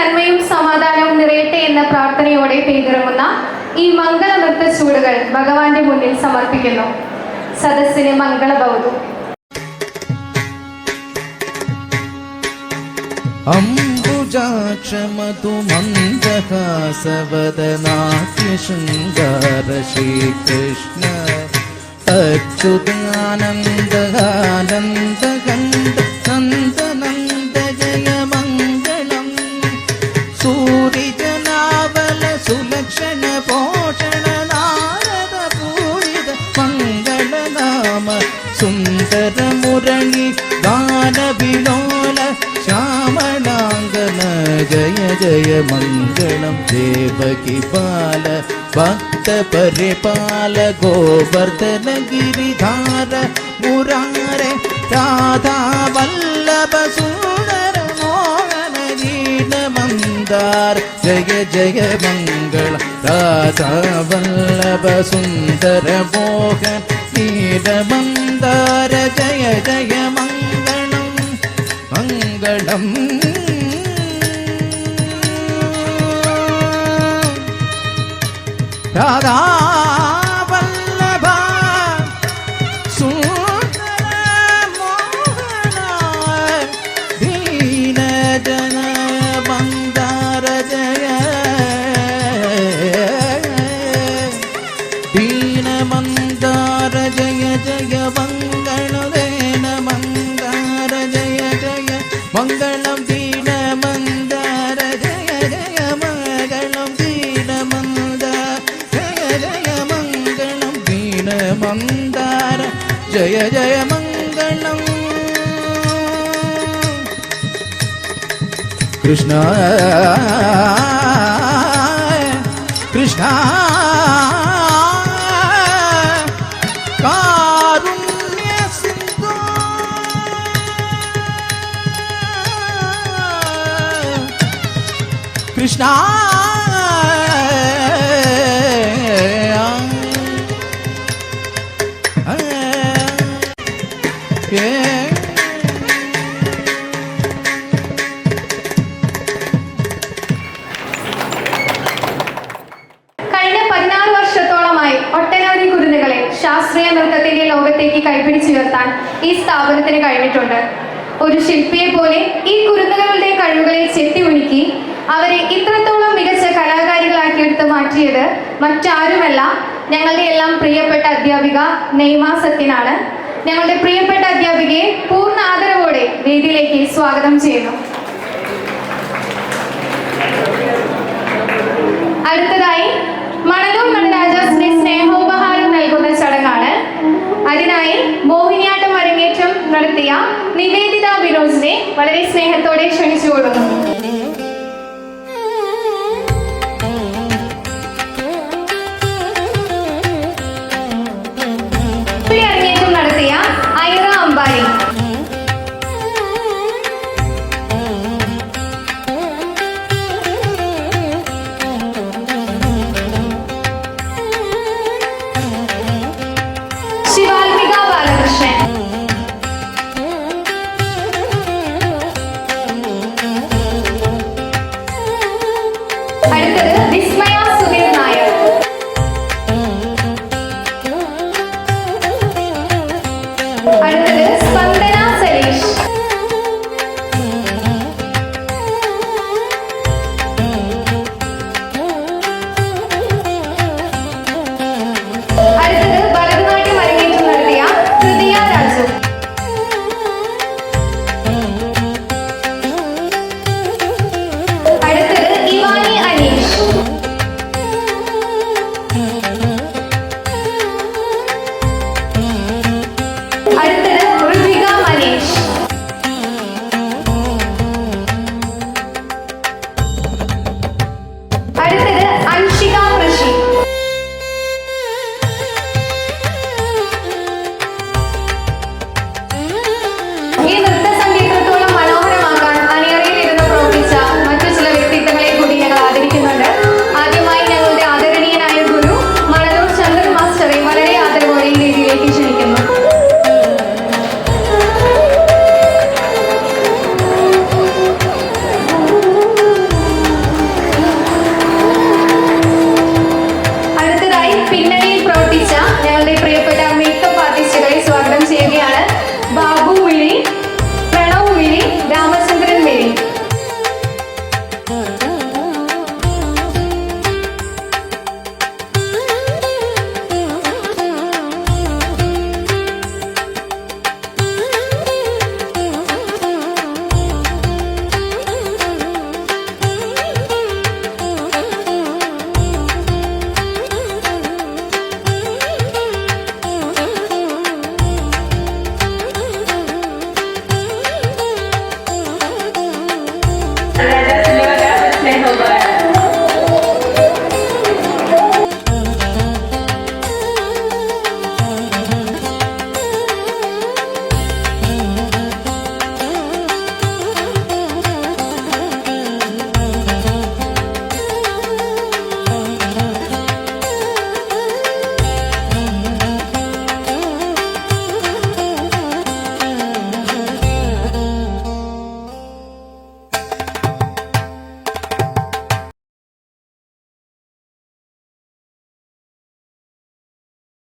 നന്മയും സമാധാനവും നിറയട്ടെ എന്ന പ്രാർത്ഥനയോടെ പെയ്തിറങ്ങുന്ന ഈ മംഗള നൃത്ത ചൂടുകൾ ഭഗവാന്റെ മുന്നിൽ സമർപ്പിക്കുന്നു. സദസ്സിന് മംഗളഭവതു. അംബുജാക്ഷമതു മന്ദഹാസവദനാസ്യ ശൃംഗാര ശ്രീകൃഷ്ണ അച്യുതാനന്ദാനന്ദകണ്ഠ നന്ദനന്ദ ജയ മംഗളം സൂരിജനാവല സുലക്ഷണ പോഷണ നാരദ പൂരിത മംഗളനാമ സുന്ദര മുരളി ഗാന വിലോല ശ്യാമളാംഗന ജയ ജയ മംഗളം ദേവകി ബാല ഭക്ത പരിപാല ഗോവർദ്ധന ഗിരിധാര മുരാരെ രാധാ വല്ലഭ സുന്ദര മോഹന ദീന മന്ദാർ ജയ ജയ മംഗളം രാധാ വല്ലഭ സുന്ദര മോഹന ദീന മന്ദാര ജയ ജയ മംഗളം മംഗളം രാധാ വല്ലഭ സുന്ദര മോഹന ദീന ജന മന്ദാര ജയ ദീന മന്ദാര ജയ ജയ മംഗളം ദീന മന്ദാര ജയ ജയ മംഗളം ദീന മന്ദാര ജയ ജയ മംഗളം ദീന മന്ദാര ജയ ജയ മംഗളം കൃഷ്ണ കൃഷ്ണ കാരുണ്യ സിന്ധു കൃഷ്ണ കഴിഞ്ഞ 16 വർഷത്തോളമായി ഒട്ടനവധി കുരുന്നുകളെ ശാസ്ത്രീയ നൃത്തത്തിന്റെ ലോകത്തേക്ക് കൈപിടിച്ചുയർത്താൻ ഈ സ്ഥാപനത്തിന് കഴിഞ്ഞിട്ടുണ്ട്. ഒരു ശില്പിയെ പോലെ ഈ കുരുന്നുകളുടെ കഴിവുകളെ ചെത്തി ഉരുക്കി അവരെ ഇത്രത്തോളം മികച്ച കലാകാരികളാക്കിയെടുത്ത് മാറ്റിയത് മറ്റാരുമല്ല, ഞങ്ങളുടെ എല്ലാം പ്രിയപ്പെട്ട അധ്യാപിക നെയ്മ സത്യനാണ്. ഞങ്ങളുടെ പ്രിയപ്പെട്ട അധ്യാപികയെ പൂർണ്ണ ആദരവോടെ വേദിയിലേക്ക് സ്വാഗതം ചെയ്യുന്നു. അടുത്തതായി മണലൂർ നടരാജാസിന്റെ സ്നേഹോപഹാരം നൽകുന്ന ചടങ്ങാണ്. അതിനായി മോഹിനിയാട്ടം അരങ്ങേറ്റം നടത്തിയ നിവേദിത വിനോദിനെ വളരെ സ്നേഹത്തോടെ ക്ഷണിച്ചുകൊള്ളുന്നു. അരങ്ങേറ്റം നടത്തിയ ഐറ അമ്പാരി. ശിവാത്മിക ബാലകൃഷ്ണൻ. അടുത്തത് വിസ്മയ സുധീർ നായർ. അടുത്തത് സ്പന്ദന